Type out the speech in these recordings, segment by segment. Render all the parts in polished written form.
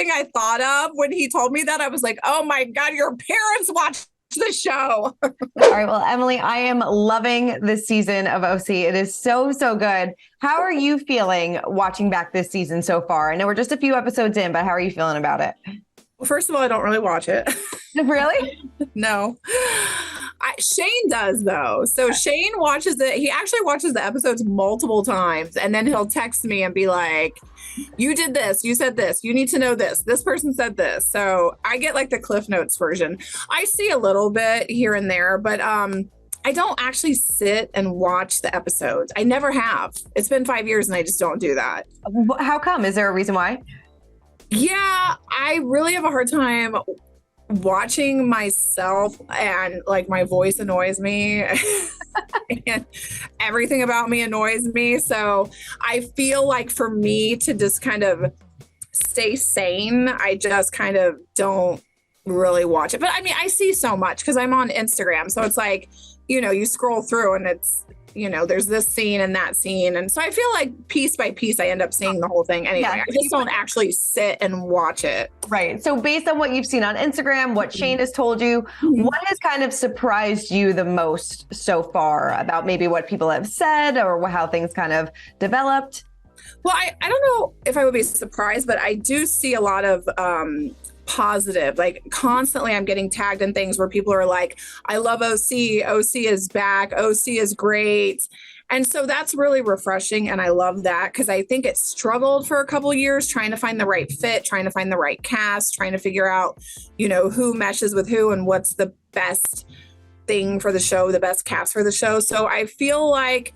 thing I thought of when he told me that. I was like, oh my God, your parents watch the show. All right. Well, Emily, I am loving this season of OC. It is so, so good. How are you feeling watching back this season so far? I know we're just a few episodes in, but how are you feeling about it? Well, first of all, I don't really watch it. Really? No. Shane does, though. So Shane watches it. He actually watches the episodes multiple times, and then he'll text me and be like, you did this, you said this, you need to know this person said this. So I get like the Cliff Notes version. I see a little bit here and there, but I don't actually sit and watch the episodes. I never have. It's been 5 years and I just don't do that. How come? Is there a reason why? Yeah, I really have a hard time watching myself, and like my voice annoys me and everything about me annoys me. So I feel like for me to just kind of stay sane, I just kind of don't really watch it. But I mean, I see so much because I'm on Instagram. So it's like, you scroll through and it's, there's this scene and that scene. And so I feel like piece by piece, I end up seeing the whole thing anyway. Yeah. I just don't actually sit and watch it. Right. So based on what you've seen on Instagram, what Shane has told you, what has kind of surprised you the most so far about maybe what people have said or how things kind of developed? Well, I don't know if I would be surprised, but I do see a lot of positive, like constantly I'm getting tagged in things where people are like, I love OC, OC is back, OC is great. And so that's really refreshing. And I love that because I think it struggled for a couple of years trying to find the right fit, trying to find the right cast, trying to figure out, who meshes with who and what's the best thing for the show, the best cast for the show. So I feel like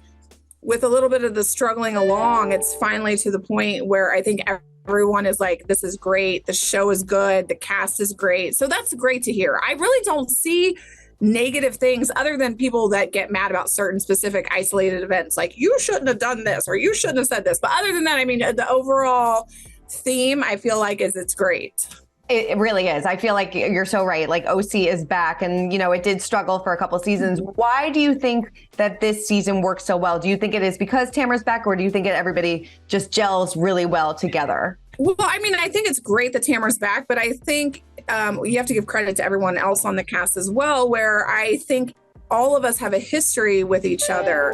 with a little bit of the struggling along, it's finally to the point where I think everyone is like, this is great. The show is good. The cast is great. So that's great to hear. I really don't see negative things other than people that get mad about certain specific isolated events. Like, you shouldn't have done this or you shouldn't have said this. But other than that, I mean, the overall theme, I feel like it's great. It really is. I feel like you're so right. Like OC is back and, it did struggle for a couple seasons. Why do you think that this season works so well? Do you think it is because Tamara's back or do you think everybody just gels really well together? Well, I mean, I think it's great that Tamara's back, but I think you have to give credit to everyone else on the cast as well, where I think all of us have a history with each other.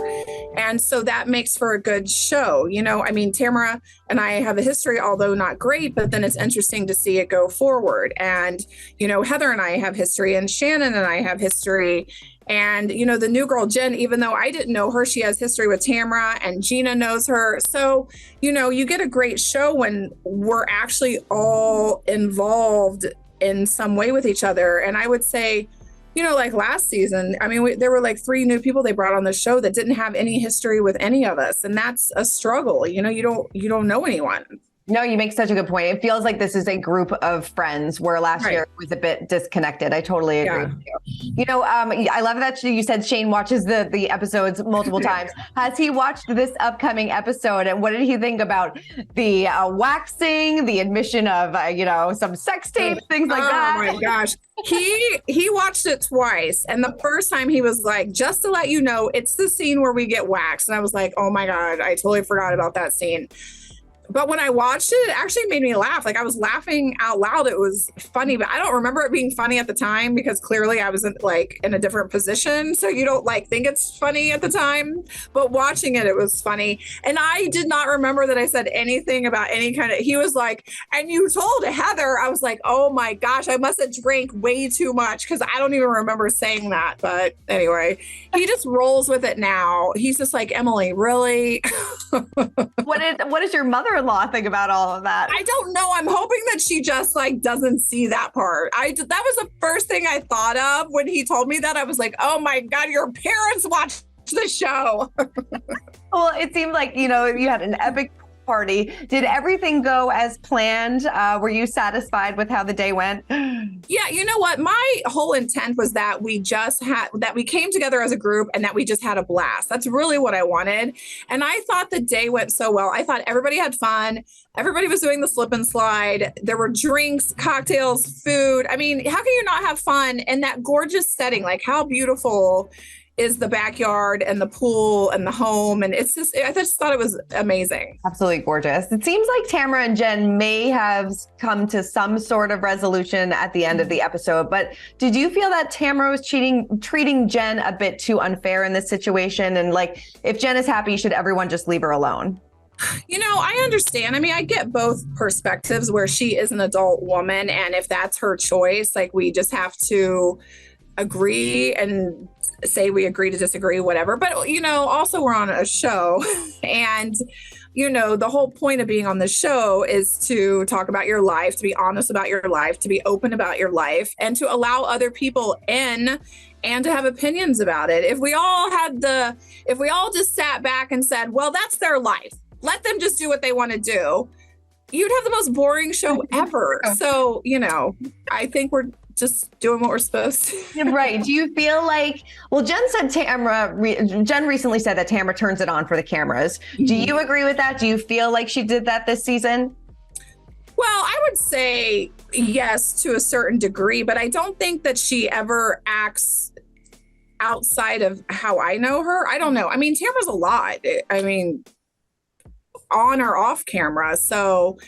And so that makes for a good show. I mean, Tamara and I have a history, although not great, but then it's interesting to see it go forward. And, Heather and I have history and Shannon and I have history. And, the new girl, Jenn, even though I didn't know her, she has history with Tamara and Gina knows her. So, you get a great show when we're actually all involved in some way with each other. And I would say, like last season, I mean, there were like 3 new people they brought on the show that didn't have any history with any of us. And that's a struggle. You don't know anyone. No, you make such a good point. It feels like this is a group of friends where last year it was a bit disconnected. I totally agree with you. I love that you said Shane watches the episodes multiple times. Has he watched this upcoming episode? And what did he think about the waxing, the admission of, some sex tapes, things like that? Oh my gosh. He watched it twice. And the first time he was like, just to let you know, it's the scene where we get waxed. And I was like, oh my God, I totally forgot about that scene. But when I watched it, it actually made me laugh. Like I was laughing out loud. It was funny, but I don't remember it being funny at the time because clearly I was in a different position. So you don't think it's funny at the time, but watching it, it was funny. And I did not remember that I said anything about any kind of, he was like, and you told Heather, I was like, oh my gosh, I must have drank way too much because I don't even remember saying that. But anyway, he just rolls with it now. He's just like, Emily, really? What does your mother-in-law think about all of that? I don't know. I'm hoping that she just doesn't see that part. That was the first thing I thought of when he told me that. I was like, oh my God, your parents watch the show. Well, it seemed like, you had an epic party. Did everything go as planned? Were you satisfied with how the day went? Yeah, you know what? My whole intent was that we came together as a group and that we just had a blast. That's really what I wanted. And I thought the day went so well. I thought everybody had fun. Everybody was doing the slip and slide. There were drinks, cocktails, food. I mean, how can you not have fun in that gorgeous setting? Like, how beautiful is the backyard and the pool and the home. And it's just, I just thought it was amazing. Absolutely gorgeous. It seems like Tamara and Jenn may have come to some sort of resolution at the end of the episode, but did you feel that Tamara was treating Jenn a bit too unfair in this situation? And like, if Jenn is happy, should everyone just leave her alone? You know, I understand. I mean, I get both perspectives where she is an adult woman. And if that's her choice, like we just have to agree and say we agree to disagree, whatever. But, you know, also we're on a show and, you know, the whole point of being on the show is to talk about your life, to be honest about your life, to be open about your life, and to allow other people in and to have opinions about it. If we all just sat back and said, well, that's their life, let them just do what they want to do, you'd have the most boring show ever. So, you know, I think we're just doing what we're supposed to. Right. Do you feel like, well, Jenn recently said that Tamara turns it on for the cameras. Do you agree with that? Do you feel like she did that this season? Well, I would say yes, to a certain degree, but I don't think that she ever acts outside of how I know her. I don't know. I mean, Tamara's a lot. I mean, on or off camera. So,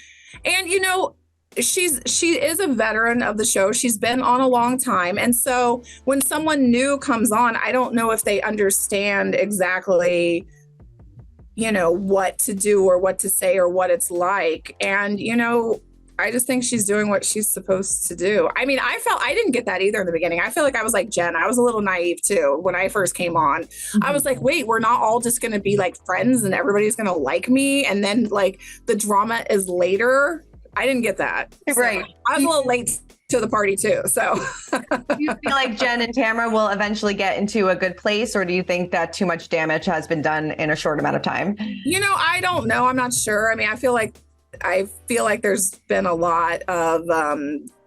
and you know, she is a veteran of the show. She's been on a long time. And so when someone new comes on, I don't know if they understand exactly, you know, what to do or what to say or what it's like. And, you know, I just think she's doing what she's supposed to do. I mean, I didn't get that either in the beginning. I feel like I was like Jenn. I was a little naive too when I first came on. I was like, wait, we're not all just going to be like friends and everybody's going to like me. And then like the drama is later. I didn't get that. Right. So I was a little late to the party too. So do you feel like Jenn and Tamara will eventually get into a good place, or do you think that too much damage has been done in a short amount of time? You know, I don't know. I'm not sure. I mean, I feel like there's been a lot of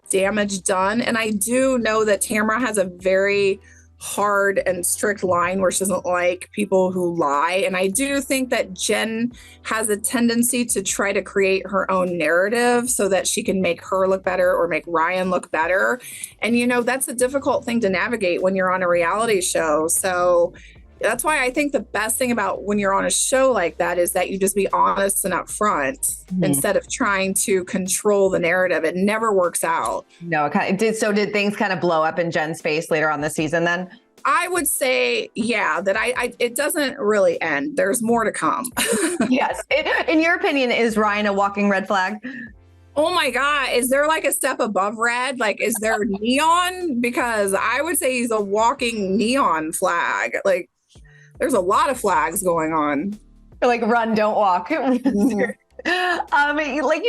damage done. And I do know that Tamara has a very hard and strict line where she doesn't like people who lie. And I do think that Jenn has a tendency to try to create her own narrative so that she can make her look better or make Ryan look better. And, you know, that's a difficult thing to navigate when you're on a reality show. So that's why I think the best thing about when you're on a show like that is that you just be honest and upfront instead of trying to control the narrative. It never works out. No, it kind of did. So did things kind of blow up in Jenn's face later on the season then? I would say, yeah, that it doesn't really end. There's more to come. Yes. In your opinion, is Ryan a walking red flag? Oh my God. Is there like a step above red? Like, is there neon? Because I would say he's a walking neon flag. Like, there's a lot of flags going on. Like run, don't walk. Like you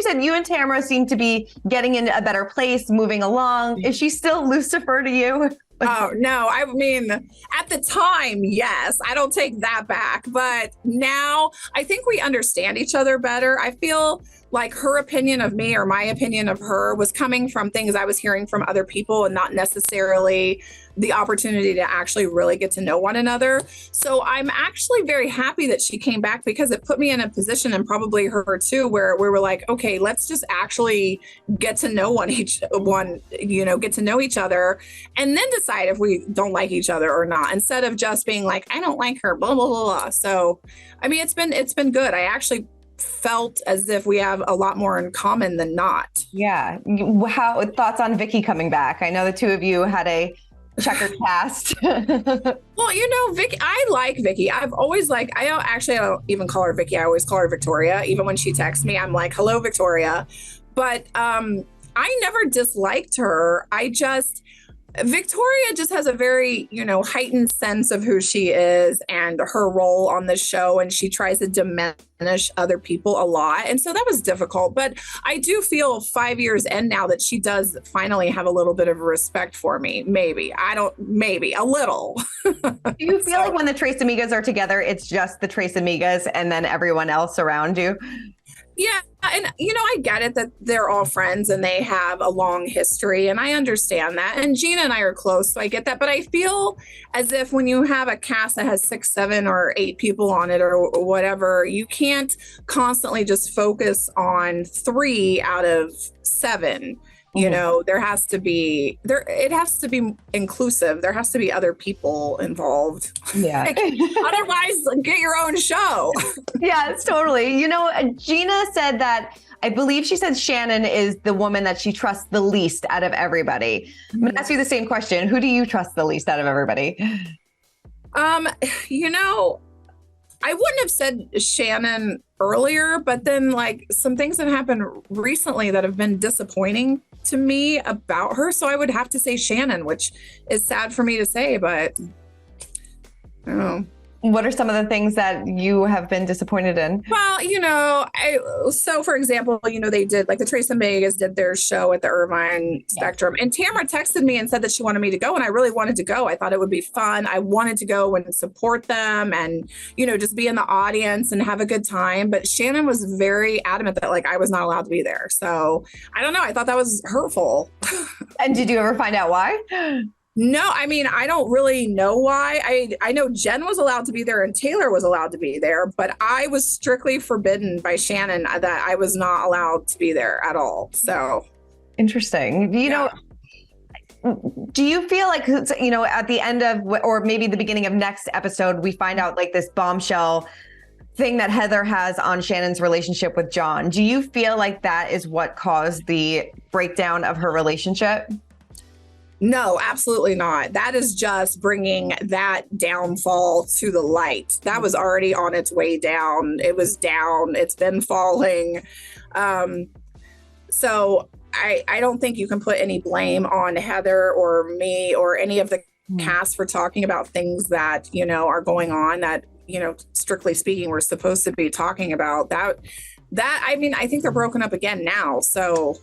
said, you and Tamara seem to be getting into a better place, moving along. Is she still Lucifer to you? Oh, no. I mean, at the time, yes, I don't take that back. But now I think we understand each other better. I feel like her opinion of me or my opinion of her was coming from things I was hearing from other people and not necessarily the opportunity to actually really get to know one another. So I'm actually very happy that she came back because it put me in a position, and probably her too, where we were like, okay, let's just actually get to know get to know each other and then decide if we don't like each other or not, instead of just being like, I don't like her, blah, blah, blah, blah. So, I mean, it's been good. I actually felt as if we have a lot more in common than not. Yeah. How thoughts on Vicky coming back? I know the two of you had a checkered past. Well, you know, Vicky, I like Vicky. I've always liked, I don't even call her Vicky. I always call her Victoria. Even when she texts me, I'm like, hello, Victoria. But I never disliked her. Victoria just has a very, you know, heightened sense of who she is and her role on the show. And she tries to diminish other people a lot. And so that was difficult. But I do feel 5 years in now that she does finally have a little bit of respect for me. Maybe a little. Do you feel like when the Tres Amigas are together, it's just the Tres Amigas and then everyone else around you? Yeah. And, you know, I get it that they're all friends and they have a long history, and I understand that. And Gina and I are close, so I get that. But I feel as if when you have a cast that has 6, 7, or 8 people on it or whatever, you can't constantly just focus on 3 out of 7. You know, it has to be inclusive. There has to be other people involved. Yeah. Like, otherwise, get your own show. Yes, totally. You know, Gina said that, I believe she said Shannon is the woman that she trusts the least out of everybody. I'm going to ask you the same question. Who do you trust the least out of everybody? You know, I wouldn't have said Shannon earlier, but then like some things have happened recently that have been disappointing to me about her. So I would have to say Shannon, which is sad for me to say, but I don't know. What are some of the things that you have been disappointed in? Well, you know, so for example, you know, they did like the Trace and Vegas did their show at the Irvine Spectrum, and Tamara texted me and said that she wanted me to go, and I really wanted to go. I thought it would be fun. I wanted to go and support them and, you know, just be in the audience and have a good time. But Shannon was very adamant that like I was not allowed to be there. So I don't know. I thought that was hurtful. And did you ever find out why? No, I mean, I don't really know why. I know Jenn was allowed to be there and Taylor was allowed to be there, but I was strictly forbidden by Shannon that I was not allowed to be there at all. So interesting. You know, do you feel like, you know, at the end of, or maybe the beginning of next episode, we find out like this bombshell thing that Heather has on Shannon's relationship with John? Do you feel like that is what caused the breakdown of her relationship? No, absolutely not. That is just bringing that downfall to the light. That was already on its way down. It was down. It's been falling. So I don't think you can put any blame on Heather or me or any of the cast for talking about things that, you know, are going on that, you know, strictly speaking, we're supposed to be talking about. That I mean, I think they're broken up again now. So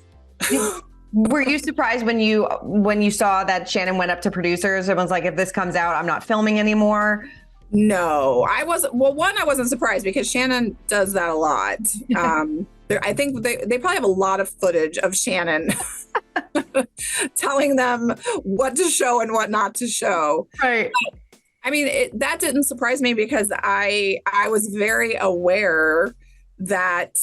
were you surprised when you saw that Shannon went up to producers and was like, if this comes out, I'm not filming anymore? No, I wasn't. Well, one, I wasn't surprised because Shannon does that a lot. I think they probably have a lot of footage of Shannon telling them what to show and what not to show. Right. But, I mean, that didn't surprise me because I was very aware that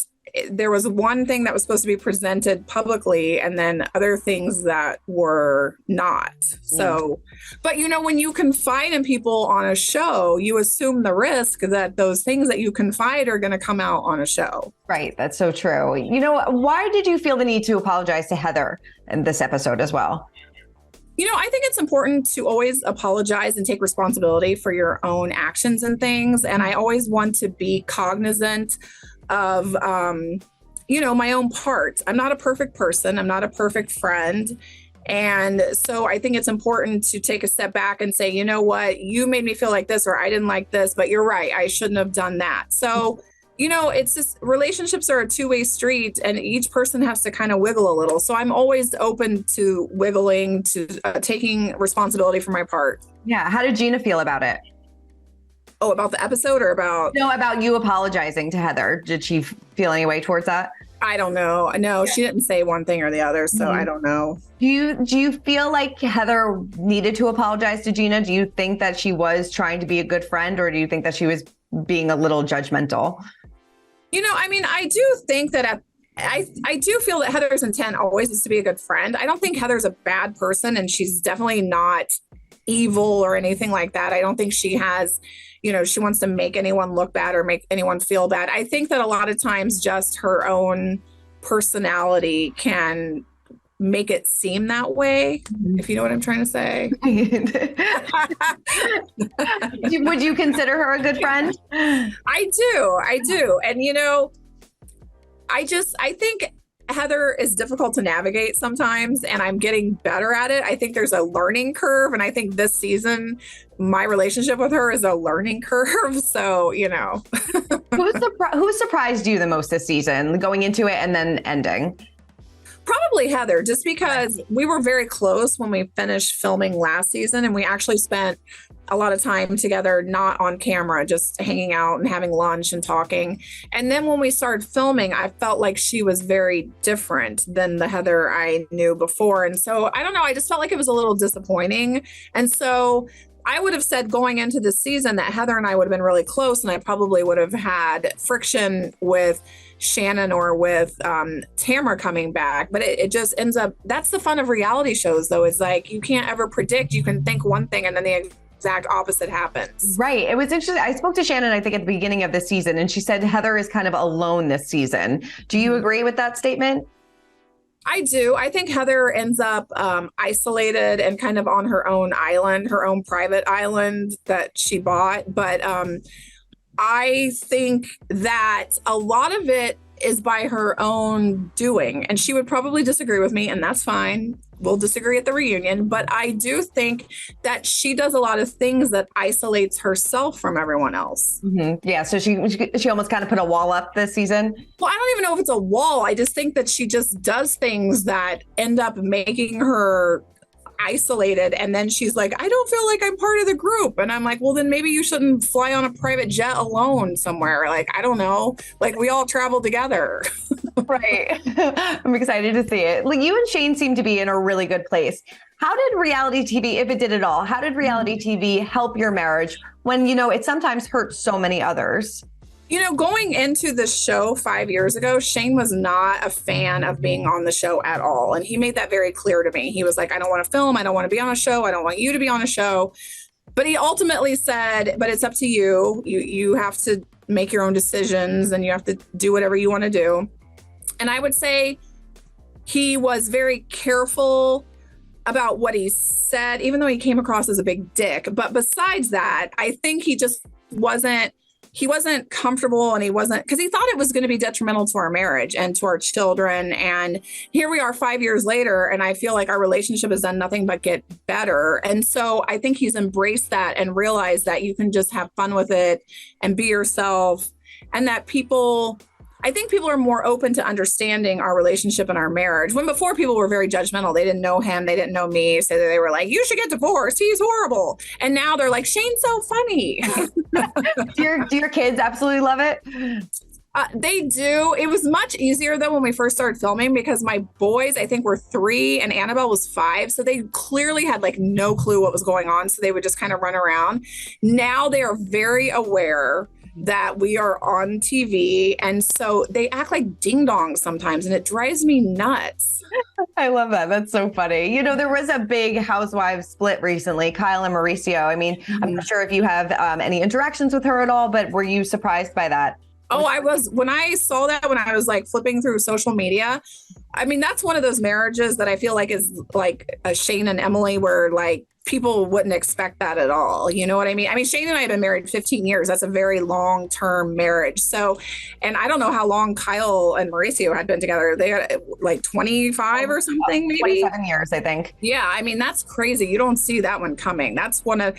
there was one thing that was supposed to be presented publicly and then other things that were not. So, but you know, when you confide in people on a show, you assume the risk that those things that you confide are going to come out on a show. Right. That's so true. You know, why did you feel the need to apologize to Heather in this episode as well? You know, I think it's important to always apologize and take responsibility for your own actions and things. And I always want to be cognizant of, you know, my own part. I'm not a perfect person. I'm not a perfect friend. And so I think it's important to take a step back and say, you know what, you made me feel like this, or I didn't like this, but you're right. I shouldn't have done that. So, you know, it's just relationships are a two-way street and each person has to kind of wiggle a little. So I'm always open to wiggling, to taking responsibility for my part. Yeah. How did Gina feel about it? Oh, about the episode or about? No, about you apologizing to Heather. Did she feel any way towards that? I don't know. No, she didn't say one thing or the other, so I don't know. Do you feel like Heather needed to apologize to Gina? Do you think that she was trying to be a good friend, or do you think that she was being a little judgmental? You know, I mean, I do think that I do feel that Heather's intent always is to be a good friend. I don't think Heather's a bad person, and she's definitely not evil or anything like that. I don't think she has, you know, she wants to make anyone look bad or make anyone feel bad. I think that a lot of times just her own personality can make it seem that way, if you know what I'm trying to say. Would you consider her a good friend? I do. And, you know, I think Heather is difficult to navigate sometimes, and I'm getting better at it. I think there's a learning curve, and I think this season, my relationship with her is a learning curve. So, you know. Who surprised you the most this season, going into it and then ending? Probably Heather, just because we were very close when we finished filming last season, and we actually spent a lot of time together, not on camera, just hanging out and having lunch and talking. And then when we started filming, I felt like she was very different than the Heather I knew before. And so I don't know, I just felt like it was a little disappointing. And so I would have said going into the season that Heather and I would have been really close, and I probably would have had friction with Shannon or with Tamara coming back. But it just ends up, that's the fun of reality shows, though, is like you can't ever predict. You can think one thing and then the exact opposite happens. Right. It was interesting. I spoke to Shannon, I think, at the beginning of the season, and she said Heather is kind of alone this season. Do you agree with that statement? I do. I think Heather ends up isolated and kind of on her own island, her own private island that she bought. But I think that a lot of it is by her own doing. And she would probably disagree with me, and that's fine. We'll disagree at the reunion. But I do think that she does a lot of things that isolates herself from everyone else. Mm-hmm. Yeah. So she almost kind of put a wall up this season. Well, I don't even know if it's a wall. I just think that she just does things that end up making her isolated, and then she's like, I don't feel like I'm part of the group, and I'm like, well, then maybe you shouldn't fly on a private jet alone somewhere. Like, I don't know, like we all travel together. Right. I'm excited to see it. Like, you and Shane seem to be in a really good place. How did reality TV, if it did at all, how did reality TV help your marriage when, you know, it sometimes hurts so many others? You know, going into the show 5 years ago, Shane was not a fan of being on the show at all. And he made that very clear to me. He was like, I don't want to film. I don't want to be on a show. I don't want you to be on a show. But he ultimately said, but it's up to you. You have to make your own decisions and you have to do whatever you want to do. And I would say he was very careful about what he said, even though he came across as a big dick. But besides that, I think he just wasn't comfortable, and because he thought it was going to be detrimental to our marriage and to our children. And here we are 5 years later, and I feel like our relationship has done nothing but get better. And so I think he's embraced that and realized that you can just have fun with it and be yourself, and that I think people are more open to understanding our relationship and our marriage. When before, people were very judgmental. They didn't know him. They didn't know me. So they were like, you should get divorced. He's horrible. And now they're like, Shane's so funny. Do your kids absolutely love it? They do. It was much easier, though, when we first started filming, because my boys, I think, were 3 and Annabelle was 5. So they clearly had like no clue what was going on. So they would just kind of run around. Now they are very aware that we are on TV. And so they act like ding dongs sometimes, and it drives me nuts. I love that. That's so funny. You know, there was a big housewives split recently, Kyle and Mauricio. I mean, I'm not sure if you have any interactions with her at all, but were you surprised by that? Oh, I was. When I saw that, when I was like flipping through social media, I mean, that's one of those marriages that I feel like is like a Shane and Emily, where like people wouldn't expect that at all. You know what I mean? I mean, Shane and I have been married 15 years. That's a very long-term marriage. So, and I don't know how long Kyle and Mauricio had been together. They had like 25 or something, maybe 27 years, I think. Yeah. I mean, that's crazy. You don't see that one coming. That's one of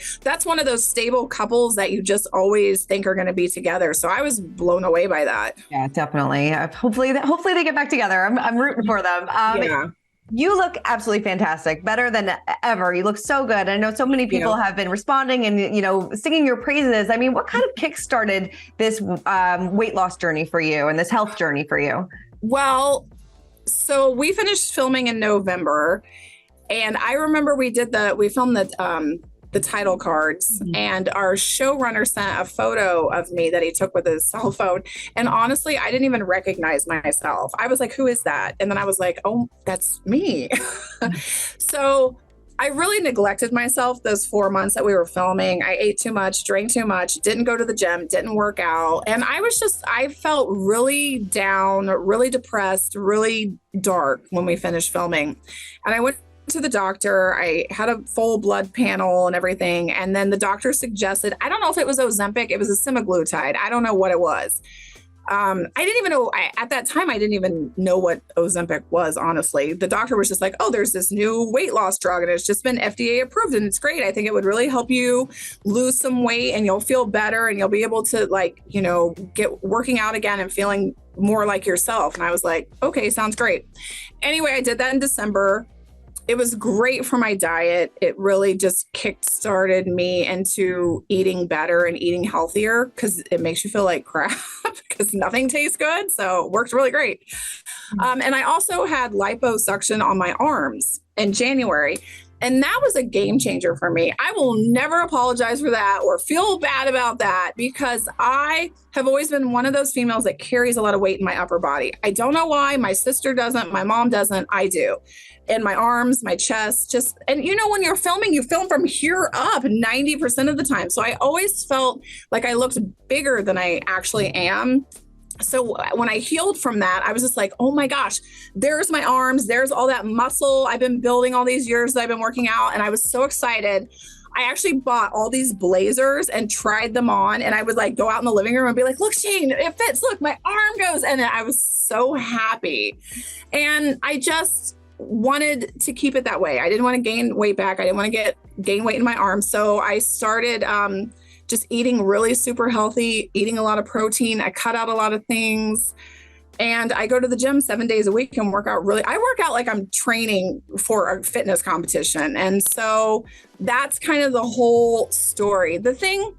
those stable couples that you just always think are going to be together. So I was blown away by that. Yeah, definitely. Hopefully they get back together. I'm rooting for them. Yeah. You look absolutely fantastic, better than ever. You look so good. I know so many people have been responding and, you know, singing your praises. I mean, what kind of kick-started this weight loss journey for you and this health journey for you? Well, so we finished filming in November, and I remember we filmed the title cards, and our showrunner sent a photo of me that he took with his cell phone. And honestly, I didn't even recognize myself. I was like, who is that? And then I was like, oh, that's me. So I really neglected myself those 4 months that we were filming. I ate too much, drank too much, didn't go to the gym, didn't work out. And I felt really down, really depressed, really dark when we finished filming. And I went to the doctor. I had a full blood panel and everything. And then the doctor suggested, I don't know if it was Ozempic, it was a semaglutide. I don't know what it was. I didn't even know, at that time, I didn't even know what Ozempic was, honestly. The doctor was just like, oh, there's this new weight loss drug and it's just been FDA approved and it's great. I think it would really help you lose some weight and you'll feel better and you'll be able to, like, you know, get working out again and feeling more like yourself. And I was like, okay, sounds great. Anyway, I did that in December. It was great for my diet. It really just kick-started me into eating better and eating healthier, because it makes you feel like crap because nothing tastes good. So it worked really great. And I also had liposuction on my arms in January. And that was a game changer for me. I will never apologize for that or feel bad about that, because I have always been one of those females that carries a lot of weight in my upper body. I don't know why. My sister doesn't, my mom doesn't, I do. In my arms, my chest, and you know, when you're filming, you film from here up 90% of the time. So I always felt like I looked bigger than I actually am. So when I healed from that, I was just like, oh my gosh, there's my arms. There's all that muscle I've been building all these years that I've been working out. And I was so excited. I actually bought all these blazers and tried them on. And I would like go out in the living room and be like, look, Shane, it fits. Look, my arm goes. And I was so happy. And I just wanted to keep it that way. I didn't want to gain weight back. I didn't want to gain weight in my arms. So I started just eating really super healthy, eating a lot of protein. I cut out a lot of things, and I go to the gym 7 days a week and I work out like I'm training for a fitness competition. And so that's kind of the whole story. The thing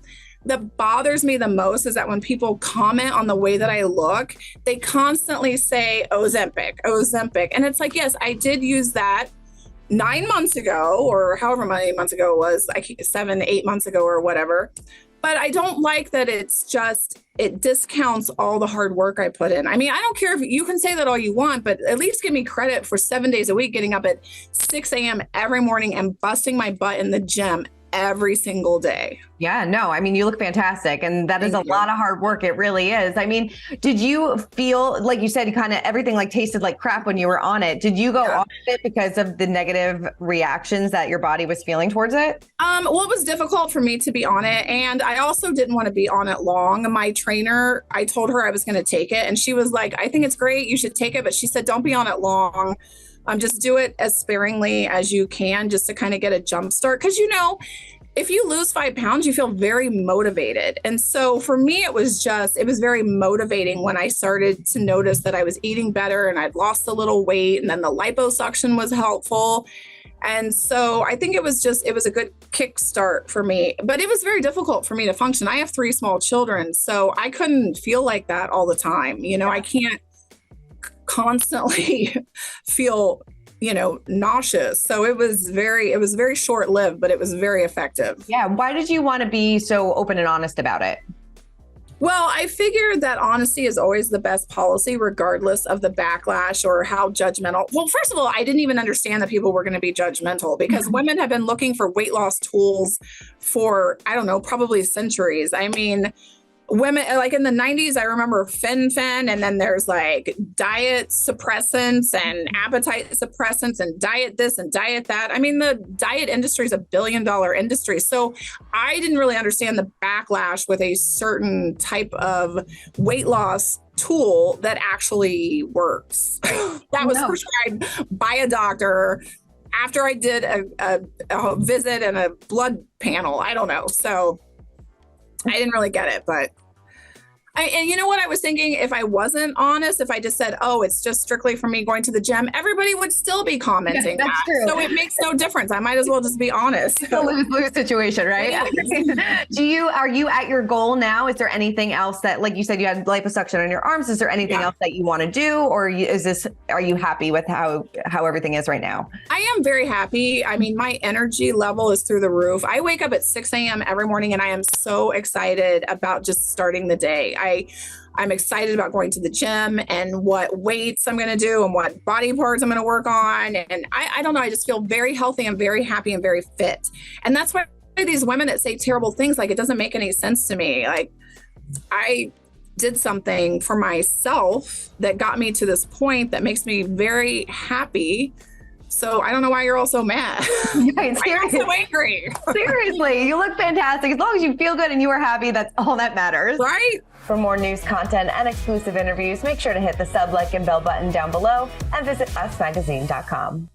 that bothers me the most is that when people comment on the way that I look, they constantly say Ozempic. And it's like, yes, I did use that 9 months ago, or however many months ago it was, 7-8 months ago or whatever. But I don't like that it discounts all the hard work I put in. I mean, I don't care if you can say that all you want, but at least give me credit for 7 days a week, getting up at 6 a.m. every morning and busting my butt in the gym every single day. Yeah, no, I mean, you look fantastic. And that is a lot of hard work. It really is. I mean, did you feel, like you said, kind of everything like tasted like crap when you were on it? Did you go off it because of the negative reactions that your body was feeling towards it? Well, it was difficult for me to be on it. And I also didn't want to be on it long. My trainer, I told her I was going to take it. And she was like, I think it's great. You should take it. But she said, don't be on it long. Just do it as sparingly as you can, just to kind of get a jump start. Because, you know, if you lose 5 pounds, you feel very motivated. And so for me, it was very motivating when I started to notice that I was eating better and I'd lost a little weight, and then the liposuction was helpful. And so I think it was a good kickstart for me, but it was very difficult for me to function. I have 3 small children, so I couldn't feel like that all the time. You know, I can't constantly feel, you know, nauseous. So it was very short-lived, but it was very effective. Yeah. Why did you want to be so open and honest about it? Well, I figured that honesty is always the best policy, regardless of the backlash or how judgmental. Well, first of all, I didn't even understand that people were going to be judgmental, because women have been looking for weight loss tools for, I don't know, probably centuries. I mean, women, like in the 90s, I remember fen-phen, and then there's like diet suppressants and appetite suppressants and diet this and diet that. I mean, the diet industry is $1 billion industry. So I didn't really understand the backlash with a certain type of weight loss tool that actually works. That was prescribed by a doctor after I did a visit and a blood panel. I don't know. So I didn't really get it, but and you know what I was thinking? If I wasn't honest, if I just said, oh, it's just strictly for me going to the gym, everybody would still be commenting that's that. True. So it makes no difference. I might as well just be honest. It's a lose-lose situation, right? Are you at your goal now? Is there anything else that, like you said, you had liposuction on your arms? Is there anything else that you want to do? Or are you happy with how everything is right now? I am very happy. I mean, my energy level is through the roof. I wake up at 6 a.m. every morning, and I am so excited about just starting the day. I'm excited about going to the gym and what weights I'm going to do and what body parts I'm going to work on. And I don't know, I just feel very healthy and very happy and very fit. And that's why these women that say terrible things, like, it doesn't make any sense to me. Like, I did something for myself that got me to this point that makes me very happy. So I don't know why you're all so mad. Right, seriously. I'm so angry. Seriously, you look fantastic. As long as you feel good and you are happy, that's all that matters. Right? For more news content and exclusive interviews, make sure to hit the sub, like, and bell button down below and visit usmagazine.com.